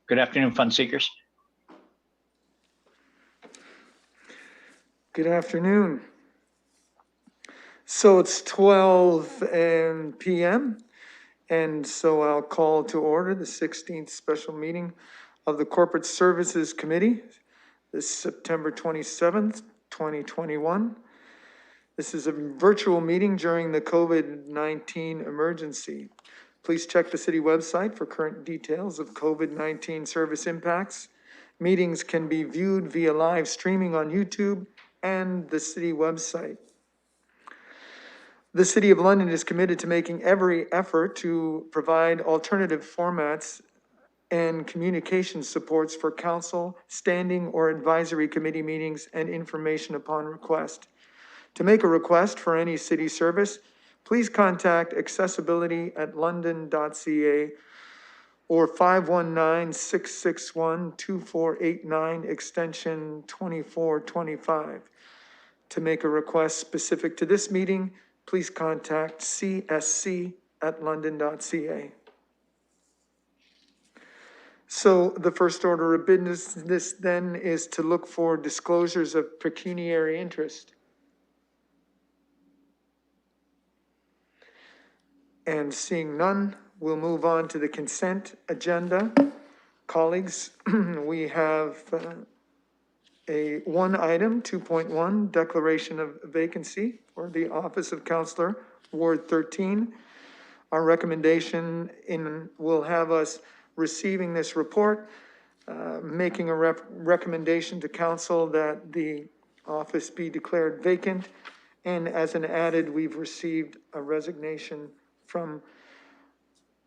Good afternoon, fund seekers. Good afternoon. So it's 12 p.m. and so I'll call to order the 16th special meeting of the Corporate Services Committee, this September 27th, 2021. This is a virtual meeting during the COVID-19 emergency. Please check the city website for current details of COVID-19 service impacts. Meetings can be viewed via live streaming on YouTube and the city website. The City of London is committed to making every effort to provide alternative formats and communication supports for council, standing or advisory committee meetings and information upon request. To make a request for any city service, please contact accessibility@london.ca or 519-661-2489 extension 2425. To make a request specific to this meeting, please contact csc@london.ca. So the first order of business then is to look for disclosures of pecuniary interest. And seeing none, we'll move on to the consent agenda. Colleagues, we have one item, 2.1, declaration of vacancy for the office of Councillor, Ward 13. Our recommendation will have us receiving this report, making a recommendation to council that the office be declared vacant. And as an added, we've received a resignation from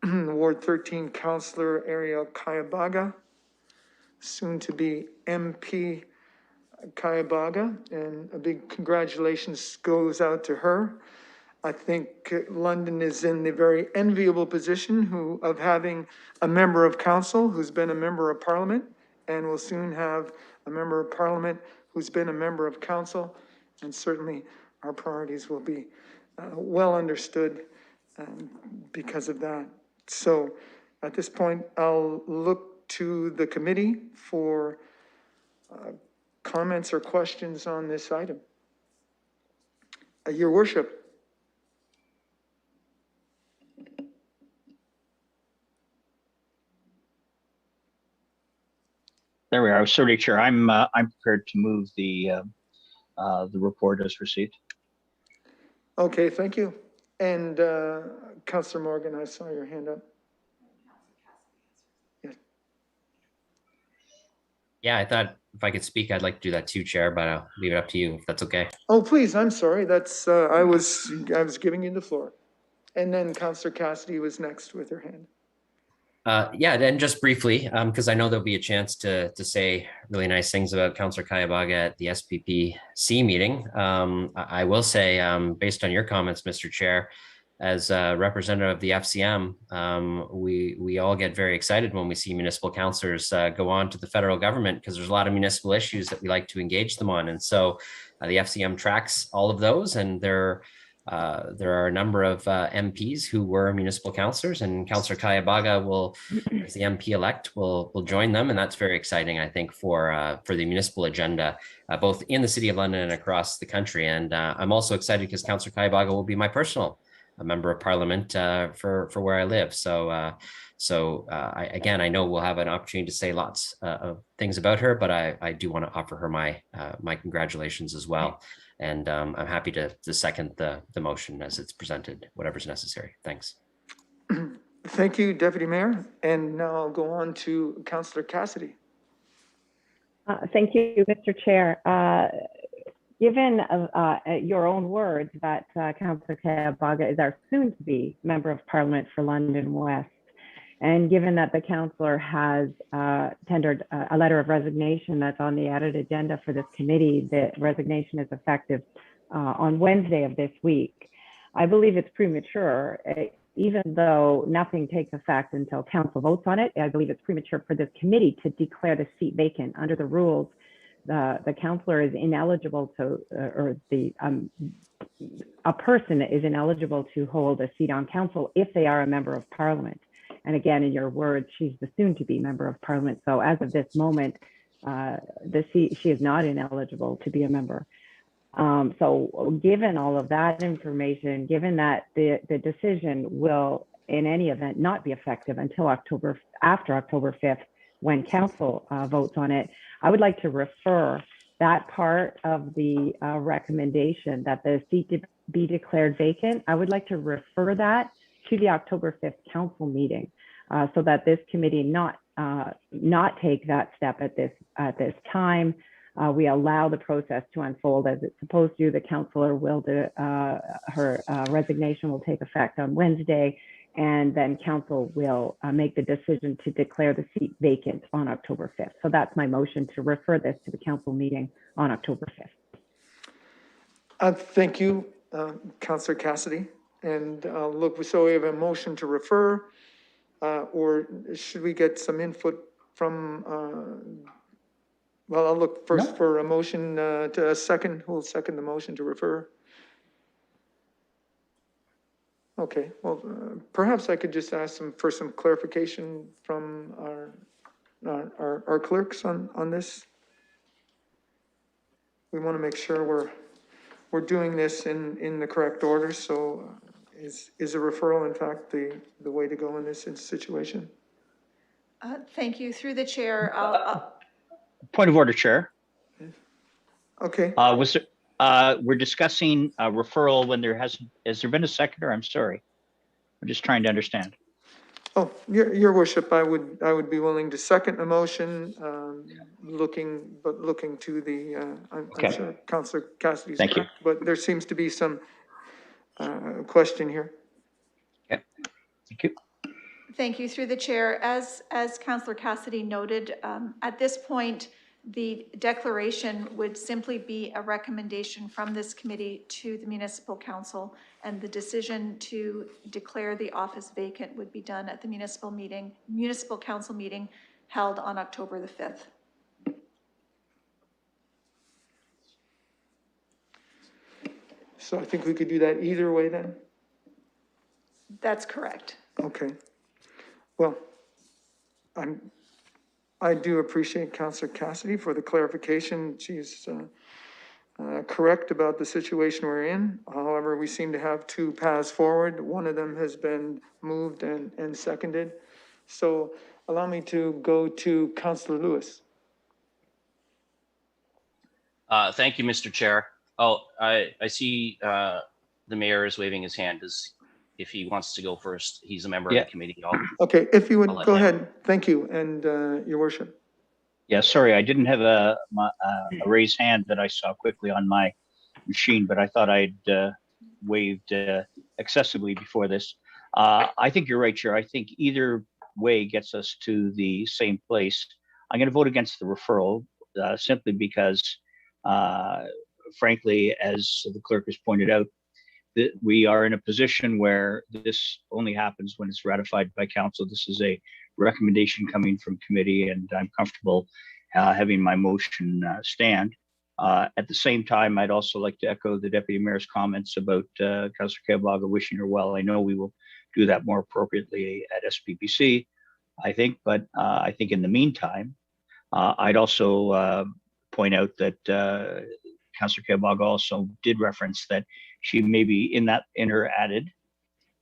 Ward 13 Councillor Ariel Kayabaga, soon to be MP Kayabaga, and a big congratulations goes out to her. I think London is in the very enviable position of having a member of council who's been a member of parliament, and will soon have a member of parliament who's been a member of council, and certainly our priorities will be well understood because of that. So at this point, I'll look to the committee for comments or questions on this item. Your worship. There we are. Sorry, Chair. I'm prepared to move the report as received. Okay, thank you. And Councillor Morgan, I saw your hand up. Yeah, I thought if I could speak, I'd like to do that too, Chair, but I'll leave it up to you if that's okay. Oh, please, I'm sorry. That's I was giving you the floor. And then Councillor Cassidy was next with her hand. Yeah, then just briefly, because I know there'll be a chance to say really nice things about Councillor Kayabaga at the SPPC meeting. I will say, based on your comments, Mr. Chair, as a representative of the FCM, we all get very excited when we see municipal councillors go on to the federal government, because there's a lot of municipal issues that we like to engage them on. And so the FCM tracks all of those, and there are a number of MPs who were municipal councillors, and Councillor Kayabaga will, as the MP-elect, will join them, and that's very exciting, I think, for the municipal agenda, both in the City of London and across the country. And I'm also excited because Councillor Kayabaga will be my personal member of Parliament for where I live. So again, I know we'll have an opportunity to say lots of things about her, but I do want to offer her my congratulations as well. And I'm happy to second the motion as it's presented, whatever's necessary. Thanks. Thank you, Deputy Mayor. And now I'll go on to Councillor Cassidy. Thank you, Mr. Chair. Given your own words that Councillor Kayabaga is our soon-to-be Member of Parliament for London West, and given that the councillor has tendered a letter of resignation that's on the added agenda for this committee, the resignation is effective on Wednesday of this week. I believe it's premature, even though nothing takes effect until council votes on it. I believe it's premature for this committee to declare the seat vacant. Under the rules, the councillor is ineligible to, a person is ineligible to hold a seat on council if they are a member of parliament. And again, in your words, she's the soon-to-be member of parliament. So as of this moment, she is not ineligible to be a member. So given all of that information, given that the decision will in any event not be effective until after October 5th, when council votes on it, I would like to refer that part of the recommendation that the seat be declared vacant. I would like to refer that to the October 5th council meeting so that this committee not take that step at this time. We allow the process to unfold as it's supposed to. The councillor will her resignation will take effect on Wednesday, and then council will make the decision to declare the seat vacant on October 5th. So that's my motion, to refer this to the council meeting on October 5th. Thank you, Councillor Cassidy. And look, so we have a motion to refer, or should we get some input from, well, I'll look first for a motion to a second. Who will second the motion to refer? Okay, well, perhaps I could just ask for some clarification from our clerks on this. We want to make sure we're doing this in the correct order. So is a referral, in fact, the way to go in this situation? Thank you. Through the chair, Point of order, Chair. Okay. We're discussing a referral when has there been a seconder? I'm sorry. I'm just trying to understand. Oh, your worship, I would be willing to second the motion, looking to the, I'm sure Councillor Cassidy's Thank you. correct, but there seems to be some question here. Okay. Thank you. thank you. Through the chair, as Councillor Cassidy noted, at this point, the declaration would simply be a recommendation from this committee to the municipal council, and the decision to declare the office vacant would be done at the municipal council meeting held on October the 5th. So I think we could do that either way then? That's correct. Okay. Well, I do appreciate Councillor Cassidy for the clarification. She's correct about the situation we're in. However, we seem to have two paths forward. One of them has been moved and seconded. So allow me to go to Councillor Lewis. Thank you, Mr. Chair. Oh, I see the mayor is waving his hand. If he wants to go first, he's a member of the committee. Okay, if you would, I'll let go him. ahead. Thank you, and your worship. Yeah, sorry, I didn't have a raised hand that I saw quickly on my machine, but I thought I'd waved excessively before this. I think you're right, Chair. I think either way gets us to the same place. I'm going to vote against the referral simply because, frankly, as the clerk has pointed out, that we are in a position where this only happens when it's ratified by council. This is a recommendation coming from committee, and I'm comfortable having my motion stand. At the same time, I'd also like to echo the Deputy Mayor's comments about Councillor Keabaga wishing her well. I know we will do that more appropriately at SPPC, I think, but I think in the meantime, I'd also point out that Councillor Keabaga also did reference that she may be in her added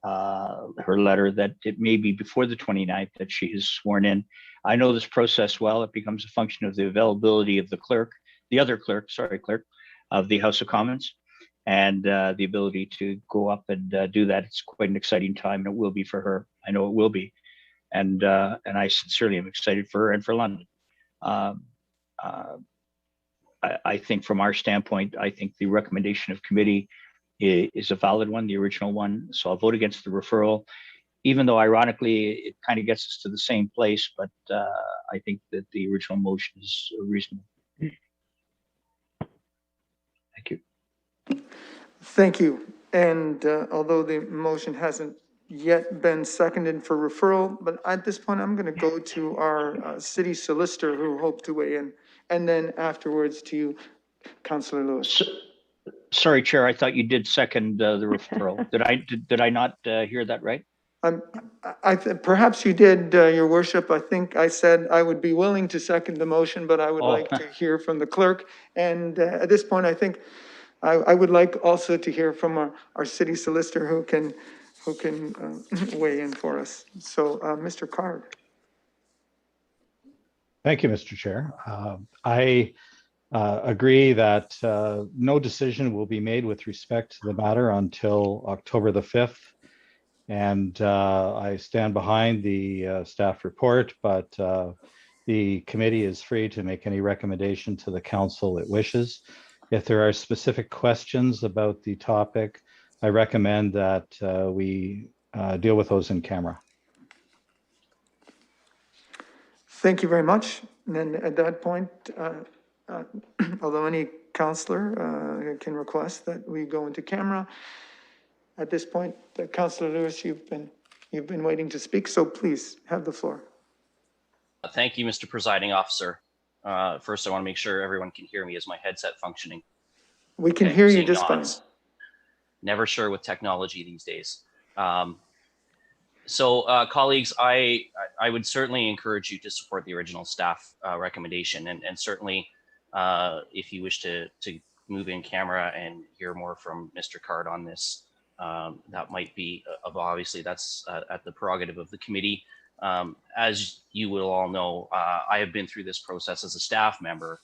her letter that it may be before the 29th that she is sworn in. I know this process well. It becomes a function of the availability of the clerk, clerk of the House of Commons, and the ability to go up and do that. It's quite an exciting time, and it will be for her. I know it will be, and I sincerely am excited for her and for London. I think from our standpoint, I think the recommendation of committee is a valid one, the original one. So I'll vote against the referral, even though ironically it kind of gets us to the same place, but I think that the original motion is reasonable. Thank you. Thank you. And although the motion hasn't yet been seconded for referral, but at this point, I'm going to go to our city solicitor who hoped to weigh in, and then afterwards to you, Councillor Lewis. Sorry, Chair, I thought you did second the referral. Did I not hear that right? Perhaps you did, your worship. I think I said I would be willing to second the motion, but I would Oh. like to hear from the clerk. And at this point, I think I would like also to hear from our city solicitor who can weigh in for us. So, Mr. Card. Thank you, Mr. Chair. I agree that no decision will be made with respect to the matter until October the 5th. And I stand behind the staff report, but the committee is free to make any recommendation to the council it wishes. If there are specific questions about the topic, I recommend that we deal with those in camera. Thank you very much. And then at that point, although any counselor can request that we go into camera, at this point, Councillor Lewis, you've been waiting to speak, so please have the floor. Thank you, Mr. Presiding Officer. First, I want to make sure everyone can hear me. Is my headset functioning? We can Okay, hear you seeing just fine. nods. Never sure with technology these days. So, colleagues, I would certainly encourage you to support the original staff recommendation, and certainly if you wish to move in camera and hear more from Mr. Card on this, that might be obviously that's at the prerogative of the committee. As you will all know, I have been through this process as a staff member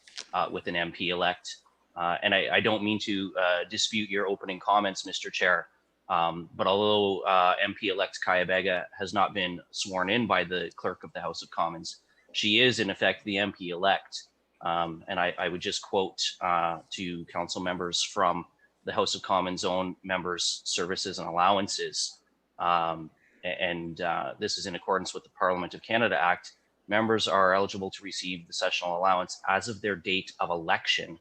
with an MP-elect, and I don't mean to dispute your opening comments, Mr. Chair, but although MP-elect Kaya-Baga has not been sworn in by the clerk of the House of Commons, she is in effect the MP-elect. And I would just quote to council members from the House of Commons own members' services and allowances. This is in accordance with the Parliament of Canada Act. Members are eligible to receive the sessional allowance as of their date of election.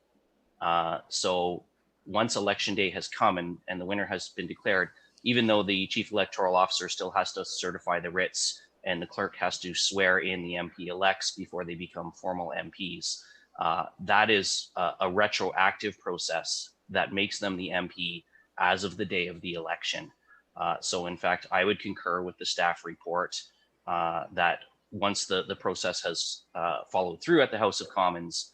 So once election day has come and the winner has been declared, even though the chief electoral officer still has to certify the writs and the clerk has to swear in the MP elects before they become formal MPs, that is a retroactive process that makes them the MP as of the day of the election. So in fact, I would concur with the staff report that once the process has followed through at the House of Commons,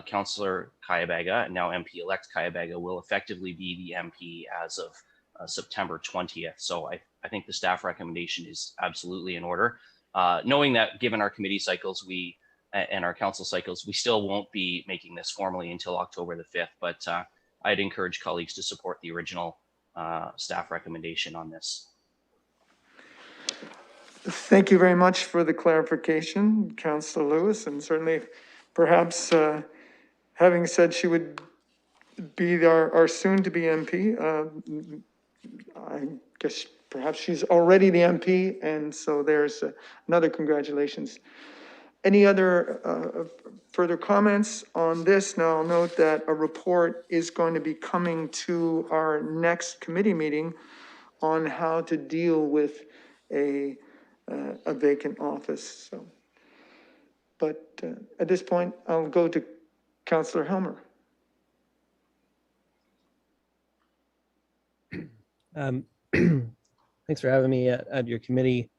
Councillor Kaya-Baga, now MP-elect Kaya-Baga, will effectively be the MP as of September 20th. So I think the staff recommendation is absolutely in order. Knowing that given our committee cycles and our council cycles, we still won't be making this formally until October the 5th, but I'd encourage colleagues to support the original staff recommendation on this. Thank you very much for the clarification, Councillor Lewis, and certainly perhaps having said she would be our soon-to-be MP, I guess perhaps she's already the MP, and so there's another congratulations. Any other further comments on this? Now, I'll note that a report is going to be coming to our next committee meeting on how to deal with a vacant office. So, but at this point, I'll go to Councillor Helmer. Thanks for having me at your committee.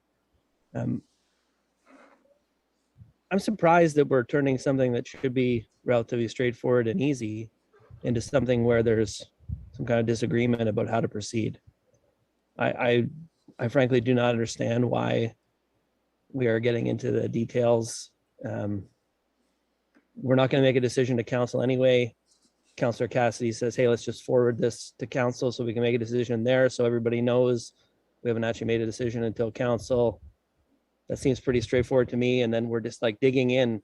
I'm surprised that we're turning something that should be relatively straightforward and easy into something where there's some kind of disagreement about how to proceed. I frankly do not understand why we are getting into the details. We're not going to make a decision to council anyway. Councillor Cassidy says, hey, let's just forward this to council so we can make a decision there so everybody knows we haven't actually made a decision until council. That seems pretty straightforward to me. And then we're just like digging in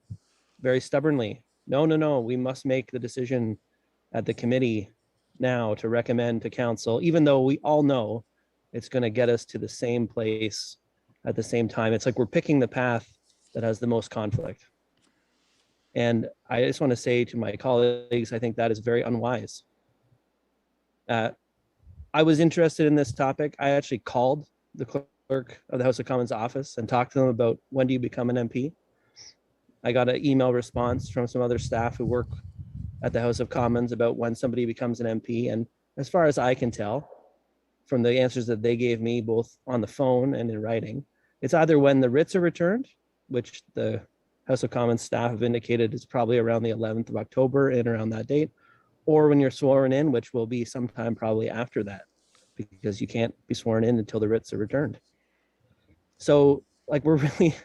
very stubbornly. No, we must make the decision at the committee now to recommend to council, even though we all know it's going to get us to the same place at the same time. It's like we're picking the path that has the most conflict. And I just want to say to my colleagues, I think that is very unwise. I was interested in this topic. I actually called the clerk of the House of Commons office and talked to them about when do you become an MP. I got an email response from some other staff who work at the House of Commons about when somebody becomes an MP. And as far as I can tell, from the answers that they gave me, both on the phone and in writing, it's either when the writs are returned, which the House of Commons staff have indicated is probably around the 11th of October and around that date, or when you're sworn in, which will be sometime probably after that, because you can't be sworn in until the writs are returned. So like we're really,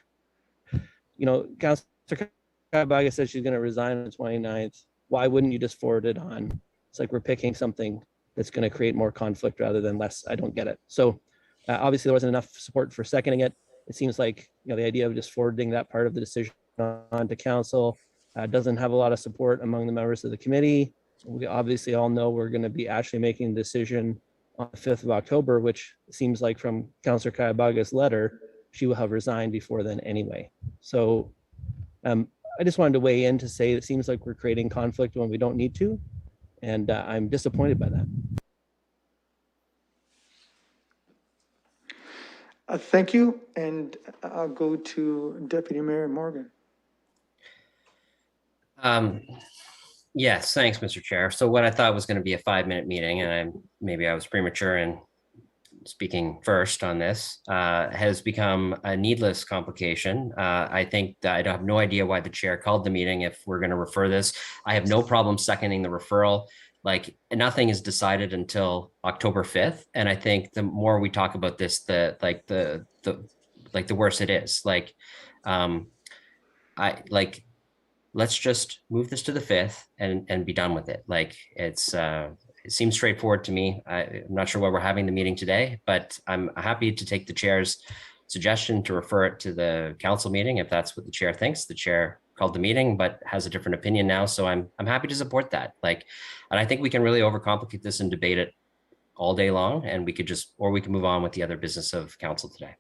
Councilor Kaibaga said she's going to resign on the 29th. Why wouldn't you just forward it on? It's like we're picking something that's going to create more conflict rather than less. I don't get it. So obviously there wasn't enough support for seconding it. It seems like the idea of just forwarding that part of the decision on to council doesn't have a lot of support among the members of the committee. We obviously all know we're going to be actually making a decision on the 5th of October, which seems like from Councilor Kayabaga's letter, she will have resigned before then anyway. So I just wanted to weigh in to say it seems like we're creating conflict when we don't need to. And I'm disappointed by that. Thank you. And I'll go to Deputy Mayor Morgan. Yes, thanks, Mr. Chair. So what I thought was going to be a 5-minute meeting, and maybe I was premature in speaking first on this, has become a needless complication. I think that I have no idea why the chair called the meeting if we're going to refer this. I have no problem seconding the referral. Like nothing is decided until October 5th. And I think the more we talk about this, the worse it is. Let's just move this to the 5th and be done with it. Like it seems straightforward to me. I'm not sure why we're having the meeting today, but I'm happy to take the chair's suggestion to refer it to the council meeting if that's what the chair thinks. The chair called the meeting, but has a different opinion now. So I'm happy to support that. And I think we can really overcomplicate this and debate it all day long. And we can move on with the other business of council today.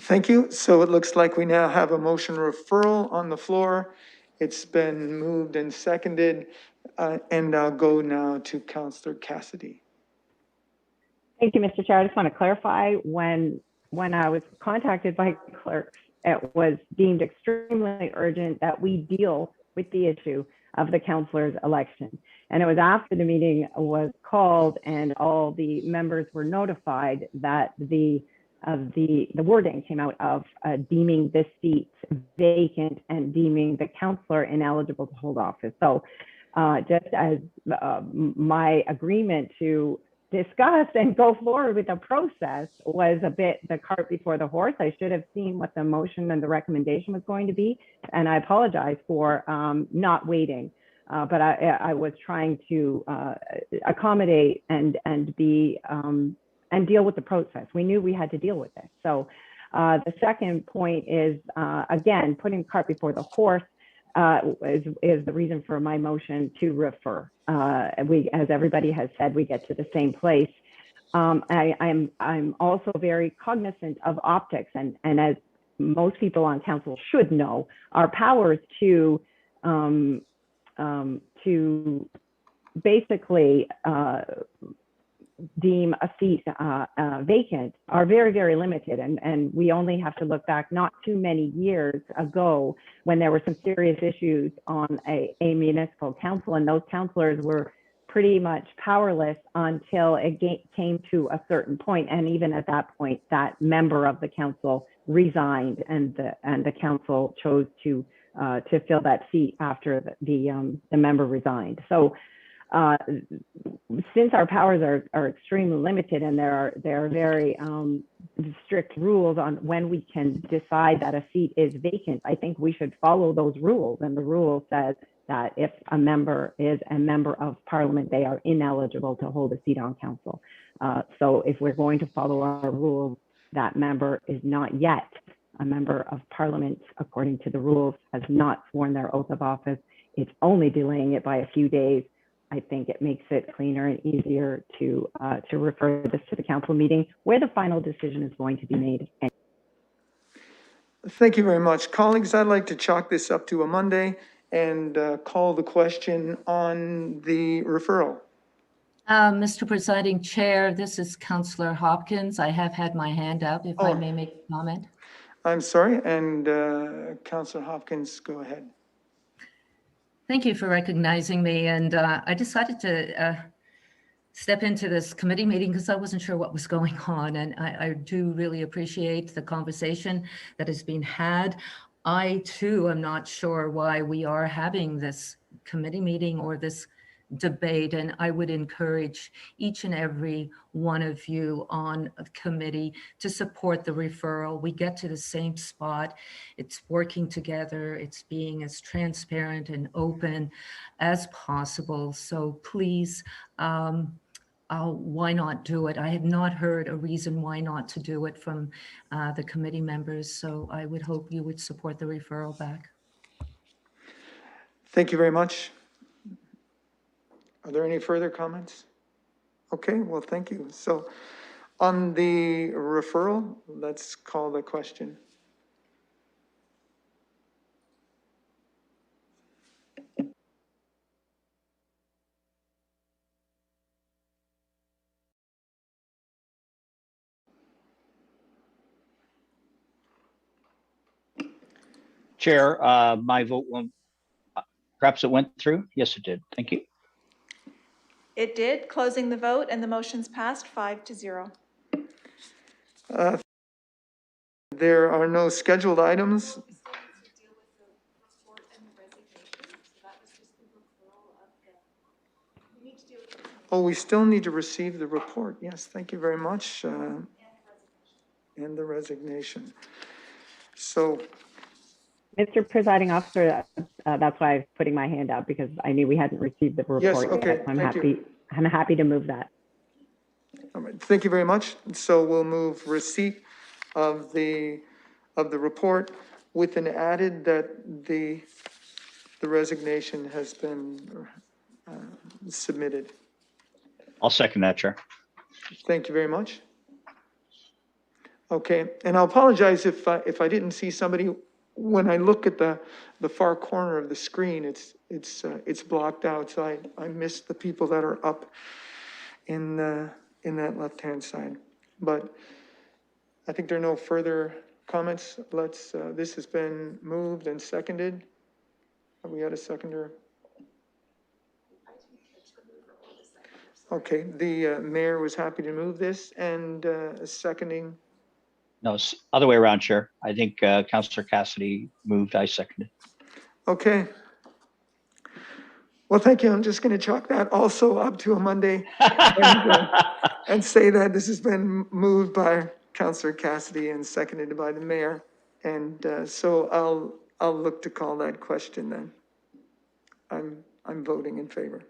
Thank you. So it looks like we now have a motion referral on the floor. It's been moved and seconded, and I'll go now to Councillor Cassidy. Thank you, Mr. Chair. I just want to clarify when I was contacted by clerks, it was deemed extremely urgent that we deal with the issue of the councillor's election. And it was after the meeting was called and all the members were notified that the wording came out of deeming this seat vacant and deeming the councillor ineligible to hold office. So just as my agreement to discuss and go forward with the process was a bit the cart before the horse. I should have seen what the motion and the recommendation was going to be. And I apologize for not waiting. But I was trying to accommodate and be and deal with the process. We knew we had to deal with this. So the second point is, again, putting cart before the horse is the reason for my motion to refer. As everybody has said, we get to the same place. I'm also very cognizant of optics, and as most people on council should know, our powers to basically deem a seat vacant are very, very limited. And we only have to look back not too many years ago when there were some serious issues on a municipal council, and those councillors were pretty much powerless until it came to a certain point. And even at that point, that member of the council resigned, and the council chose to fill that seat after the member resigned. So since our powers are extremely limited, and there are very strict rules on when we can decide that a seat is vacant, I think we should follow those rules. And the rule says that if a member is a member of parliament, they are ineligible to hold a seat on council. So if we're going to follow our rules, that member is not yet a member of parliament according to the rules, has not sworn their oath of office. It's only delaying it by a few days. I think it makes it cleaner and easier to refer this to the council meeting where the final decision is going to be made. Thank you very much. Colleagues, I'd like to chalk this up to a Monday and call the question on the referral. Mr. Presiding Chair, this is Councillor Hopkins. I have had my hand up, if I may make a comment. I'm sorry, and Councillor Hopkins, go ahead. Thank you for recognizing me. And I decided to step into this committee meeting because I wasn't sure what was going on. And I do really appreciate the conversation that has been had. I too am not sure why we are having this committee meeting or this debate, and I would encourage each and every one of you on a committee to support the referral. We get to the same spot. It's working together. It's being as transparent and open as possible. So please, why not do it? I have not heard a reason why not to do it from the committee members. So I would hope you would support the referral back. Thank you very much. Are there any further comments? Okay, well, thank you. So on the referral, let's call the question. Chair, my vote won't, perhaps it went through? Yes, it did. Thank you. It did. Closing the vote, and the motion's passed 5-0. There are no scheduled items. Oh, we still need to receive the report. Yes, thank you very much. And the resignation. So, Mr. Presiding Officer, that's why I was putting my hand up because I knew we hadn't received the report. yes, yet. okay, So thank you. I'm happy to move that. All right, thank you very much. So we'll move receipt of the report with an added that the resignation has been submitted. I'll second that, Chair. Thank you very much. Okay, and I'll apologize if I didn't see somebody. When I look at the far corner of the screen, it's blocked out, so I missed the people that are up in that left-hand side. But I think there are no further comments. This has been moved and seconded. Have we had a seconder? Okay, the mayor was happy to move this and seconding. No, it's other way around, Chair. I think Councillor Cassidy moved, I seconded. Okay. Well, thank you. I'm just going to chalk that also up to a Monday and say that this has been moved by Councillor Cassidy and seconded by the mayor. And so I'll look to call that question then. I'm voting in favor.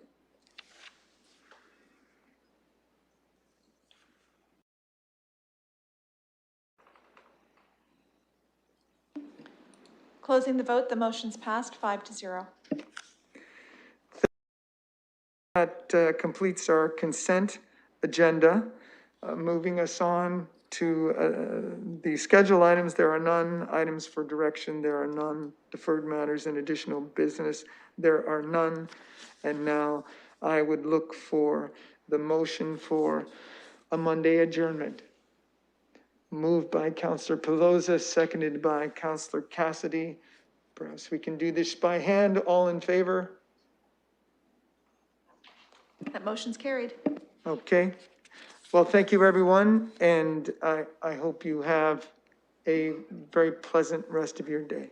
Closing the vote, the motion's passed 5-0. That completes our consent agenda. Moving us on to the schedule items, there are none. Items for direction, there are none. Deferred matters and additional business, there are none. And now I would look for the motion for a Monday adjournment. Moved by Councillor Pelosa, seconded by Councillor Cassidy. Perhaps we can do this by hand. All in favor? That motion's carried. Okay. Well, thank you, everyone, and I hope you have a very pleasant rest of your day.